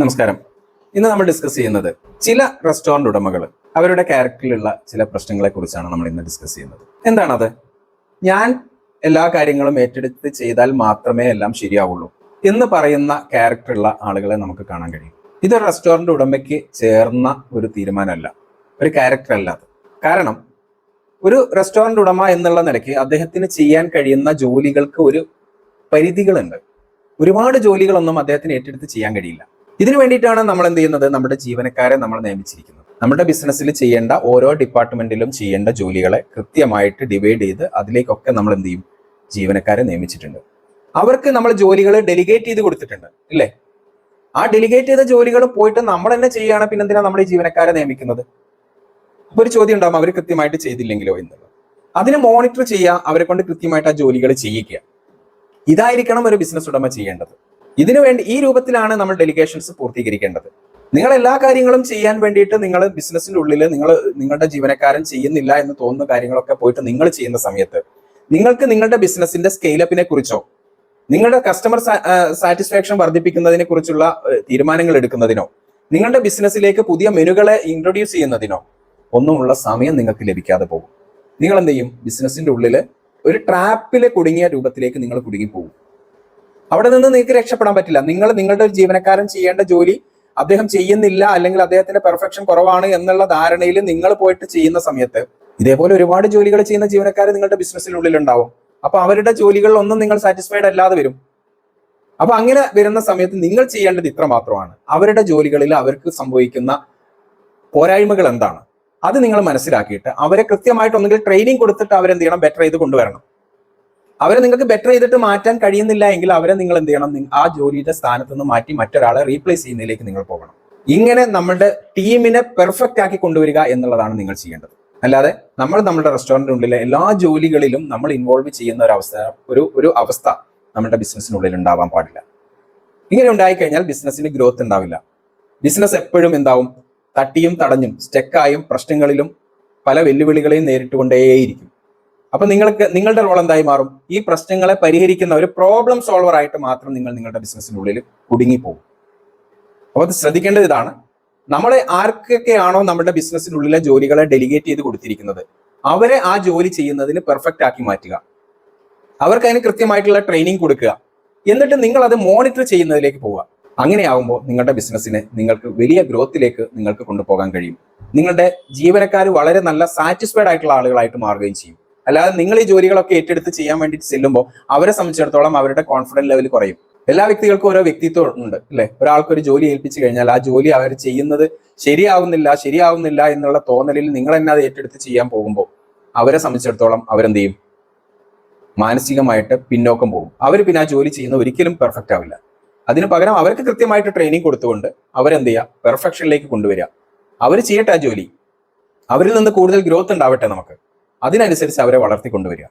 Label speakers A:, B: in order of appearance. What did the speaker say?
A: നമസ്കാരം. ഇന്ന് നമ്മൾ ഡിസ്കസ് ചെയ്യുന്നത് ചില റെസ്റ്റോറന്റ് ഉടമകൾ അവരുടെ ക്യാരക്ടറിലുള്ള ചില പ്രശ്നങ്ങളെ കുറിച്ചാണ് നമ്മൾ ഇന്ന് ഡിസ്കസ് ചെയ്യുന്നത്. എന്താണത്? ഞാൻ എല്ലാ കാര്യങ്ങളും ഏറ്റെടുത്ത് ചെയ്താൽ മാത്രമേ എല്ലാം ശരിയാവുള്ളൂ എന്ന് പറയുന്ന ക്യാരക്ടറുള്ള ആളുകളെ നമുക്ക് കാണാൻ കഴിയും. ഇതൊരു റെസ്റ്റോറന്റ് ഉടമയ്ക്ക് ചേർന്ന ഒരു തീരുമാനമല്ല, ഒരു ക്യാരക്ടർ അല്ല അത്. കാരണം ഒരു റെസ്റ്റോറന്റ് ഉടമ എന്നുള്ള നിലയ്ക്ക് അദ്ദേഹത്തിന് ചെയ്യാൻ കഴിയുന്ന ജോലികൾക്ക് ഒരു പരിധികളുണ്ട്. ഒരുപാട് ജോലികളൊന്നും അദ്ദേഹത്തിന് ഏറ്റെടുത്ത് ചെയ്യാൻ കഴിയില്ല. ഇതിനു വേണ്ടിയിട്ടാണ് നമ്മൾ എന്ത് ചെയ്യുന്നത്? നമ്മുടെ ജീവനക്കാരെ നമ്മൾ നിയമിച്ചിരിക്കുന്നത്. നമ്മുടെ ബിസിനസ്സിൽ ചെയ്യേണ്ട ഓരോ ഡിപ്പാർട്ട്മെന്റിലും ചെയ്യേണ്ട ജോലികളെ കൃത്യമായിട്ട് ഡിവൈഡ് ചെയ്ത് അതിലേക്കൊക്കെ നമ്മൾ എന്ത് ചെയ്യും? ജീവനക്കാരെ നിയമിച്ചിട്ടുണ്ട്. അവർക്ക് നമ്മൾ ജോലികൾ ഡെലിഗേറ്റ് ചെയ്ത് കൊടുത്തിട്ടുണ്ട്, ഇല്ലേ? ആ ഡെലിഗേറ്റ് ചെയ്ത ജോലികൾ പോയിട്ട് നമ്മൾ തന്നെ ചെയ്യുകയാണ്. പിന്നെ എന്തിനാണ് നമ്മൾ ഈ ജീവനക്കാരെ നിയമിക്കുന്നത്? അപ്പൊ ഒരു ചോദ്യം ഉണ്ടാവും, അവർ കൃത്യമായിട്ട് ചെയ്തില്ലെങ്കിലോ എന്നുള്ളത്. അതിനെ മോണിറ്റർ ചെയ്യുക, അവരെ കൊണ്ട് കൃത്യമായിട്ട് ആ ജോലികൾ ചെയ്യിക്കുക. ഇതായിരിക്കണം ഒരു ബിസിനസ് ഉടമ ചെയ്യേണ്ടത്. ഇതിനുവേണ്ടി ഈ രൂപത്തിലാണ് നമ്മൾ ഡെലിഗേഷൻസ് പൂർത്തീകരിക്കേണ്ടത്. നിങ്ങൾ എല്ലാ കാര്യങ്ങളും ചെയ്യാൻ വേണ്ടിയിട്ട് നിങ്ങൾ ബിസിനസിന്റെ ഉള്ളിൽ നിങ്ങളുടെ ജീവനക്കാരൻ ചെയ്യുന്നില്ല എന്ന് തോന്നുന്ന കാര്യങ്ങളൊക്കെ പോയിട്ട് നിങ്ങൾ ചെയ്യുന്ന സമയത്ത് നിങ്ങൾക്ക് നിങ്ങളുടെ ബിസിനസിന്റെ സ്കെയിലപ്പിനെ കുറിച്ചോ നിങ്ങളുടെ കസ്റ്റമർ സാറ്റിസ്ഫാക്ഷൻ വർദ്ധിപ്പിക്കുന്നതിനെ കുറിച്ചുള്ള തീരുമാനങ്ങൾ എടുക്കുന്നതിനോ നിങ്ങളുടെ ബിസിനസ്സിലേക്ക് പുതിയ മെനുകളെ ഇൻട്രൊഡ്യൂസ് ചെയ്യുന്നതിനോ ഒന്നുമുള്ള സമയം നിങ്ങൾക്ക് ലഭിക്കാതെ പോകും. നിങ്ങൾ എന്ത് ചെയ്യും? ബിസിനസിന്റെ ഉള്ളിൽ ഒരു ട്രാപ്പിൽ കുടുങ്ങിയ രൂപത്തിലേക്ക് നിങ്ങൾ കുടുങ്ങിപ്പോകും. അവിടെ നിന്ന് നിങ്ങൾക്ക് രക്ഷപ്പെടാൻ പറ്റില്ല. നിങ്ങളുടെ ഒരു ജീവനക്കാരൻ ചെയ്യേണ്ട ജോലി അദ്ദേഹം ചെയ്യുന്നില്ല, അല്ലെങ്കിൽ അദ്ദേഹത്തിന്റെ പെർഫെക്ഷൻ കുറവാണ് എന്നുള്ള ധാരണയിൽ നിങ്ങൾ പോയിട്ട് ചെയ്യുന്ന സമയത്ത് ഇതേപോലെ ഒരുപാട് ജോലികൾ ചെയ്യുന്ന ജീവനക്കാർ നിങ്ങളുടെ ബിസിനസ്സിനുള്ളിൽ ഉണ്ടാവും. അപ്പൊ അവരുടെ ജോലികളിലൊന്നും നിങ്ങൾ സാറ്റിസ്ഫൈഡ് അല്ലാതെ വരും. അപ്പൊ അങ്ങനെ വരുന്ന സമയത്ത് നിങ്ങൾ ചെയ്യേണ്ടത് ഇത്ര മാത്രമാണ്. അവരുടെ ജോലികളിൽ അവർക്ക് സംഭവിക്കുന്ന പോരായ്മകൾ എന്താണ് അത് നിങ്ങൾ മനസ്സിലാക്കിയിട്ട് അവരെ കൃത്യമായിട്ട് ഒന്നുകിൽ ട്രെയിനിങ് കൊടുത്തിട്ട് അവരെന്ത് ചെയ്യണം? ബെറ്റർ ചെയ്ത് കൊണ്ടുവരണം. അവരെ നിങ്ങൾക്ക് ബെറ്റർ ചെയ്തിട്ട് മാറ്റാൻ കഴിയുന്നില്ല എങ്കിൽ അവരെ നിങ്ങൾ എന്ത് ചെയ്യണം? ആ ജോലിയുടെ സ്ഥാനത്ത് നിന്ന് മാറ്റി മറ്റൊരാളെ റീപ്ലേസ് ചെയ്യുന്നതിലേക്ക് നിങ്ങൾ പോകണം. ഇങ്ങനെ നമ്മുടെ ടീമിനെ പെർഫെക്റ്റ് ആക്കി കൊണ്ടുവരിക എന്നുള്ളതാണ് നിങ്ങൾ ചെയ്യേണ്ടത്. അല്ലാതെ നമ്മുടെ റെസ്റ്റോറന്റിനുള്ളിലെ എല്ലാ ജോലികളിലും നമ്മൾ ഇൻവോൾവ് ചെയ്യുന്ന ഒരു അവസ്ഥ നമ്മുടെ ബിസിനസ്സിനുള്ളിൽ ഉണ്ടാവാൻ പാടില്ല. ഇങ്ങനെ ഉണ്ടായിക്കഴിഞ്ഞാൽ ബിസിനസ്സിന് ഗ്രോത്ത് ഉണ്ടാവില്ല. ബിസിനസ് എപ്പോഴും എന്താവും? തട്ടിയും തടഞ്ഞും സ്റ്റെക്കായും പ്രശ്നങ്ങളിലും പല വെല്ലുവിളികളെയും നേരിട്ടുകൊണ്ടേയിരിക്കും. അപ്പൊ നിങ്ങളുടെ റോൾ എന്തായി മാറും? ഈ പ്രശ്നങ്ങളെ പരിഹരിക്കുന്ന ഒരു പ്രോബ്ലം സോൾവർ ആയിട്ട് മാത്രം നിങ്ങളുടെ ബിസിനസ്സിനുള്ളിൽ കുടുങ്ങിപ്പോകും. അപ്പൊ അത് ശ്രദ്ധിക്കേണ്ടത് ഇതാണ്. നമ്മളെ ആർക്കൊക്കെയാണോ നമ്മുടെ ബിസിനസ്സിനുള്ളിലെ ജോലികളെ ഡെലിഗേറ്റ് ചെയ്ത് കൊടുത്തിരിക്കുന്നത് അവരെ ആ ജോലി ചെയ്യുന്നതിന് പെർഫെക്റ്റ് ആക്കി മാറ്റുക. അവർക്ക് അതിന് കൃത്യമായിട്ടുള്ള ട്രെയിനിങ് കൊടുക്കുക. എന്നിട്ട് നിങ്ങൾ അത് മോണിറ്റർ ചെയ്യുന്നതിലേക്ക് പോവുക. അങ്ങനെയാവുമ്പോൾ നിങ്ങളുടെ ബിസിനസ്സിനെ നിങ്ങൾക്ക് വലിയ ഗ്രോത്തിലേക്ക് നിങ്ങൾക്ക് കൊണ്ടുപോകാൻ കഴിയും. നിങ്ങളുടെ ജീവനക്കാർ വളരെ നല്ല സാറ്റിസ്ഫൈഡ് ആയിട്ടുള്ള ആളുകളായിട്ട് മാറുകയും ചെയ്യും. അല്ലാതെ നിങ്ങൾ ഈ ജോലികളൊക്കെ ഏറ്റെടുത്ത് ചെയ്യാൻ വേണ്ടിയിട്ട് ചെല്ലുമ്പോൾ അവരെ സംബന്ധിച്ചിടത്തോളം അവരുടെ കോൺഫിഡൻസ് ലെവൽ കുറയും. എല്ലാ വ്യക്തികൾക്കും ഓരോ വ്യക്തിത്വം ഉണ്ട്, അല്ലെ? ഒരാൾക്കൊരു ജോലി ഏൽപ്പിച്ചു കഴിഞ്ഞാൽ ആ ജോലി അവർ ചെയ്യുന്നത് ശരിയാവുന്നില്ല എന്നുള്ള തോന്നലിൽ നിങ്ങൾ തന്നെ അത് ഏറ്റെടുത്ത് ചെയ്യാൻ പോകുമ്പോൾ അവരെ സംബന്ധിച്ചിടത്തോളം അവരെന്ത് ചെയ്യും? മാനസികമായിട്ട് പിന്നോക്കം പോകും. അവർ പിന്നെ ആ ജോലി ചെയ്യുന്ന ഒരിക്കലും പെർഫെക്റ്റ് ആവില്ല. അതിന് പകരം അവർക്ക് കൃത്യമായിട്ട് ട്രെയിനിങ് കൊടുത്തുകൊണ്ട് അവരെന്ത് ചെയ്യുക? പെർഫെക്ഷനിലേക്ക് കൊണ്ടുവരിക. അവർ ചെയ്യട്ടെ ആ ജോലി. അവരിൽ നിന്ന് കൂടുതൽ ഗ്രോത്ത് ഉണ്ടാവട്ടെ നമുക്ക്. അതിനനുസരിച്ച് അവരെ വളർത്തിക്കൊണ്ടുവരിക.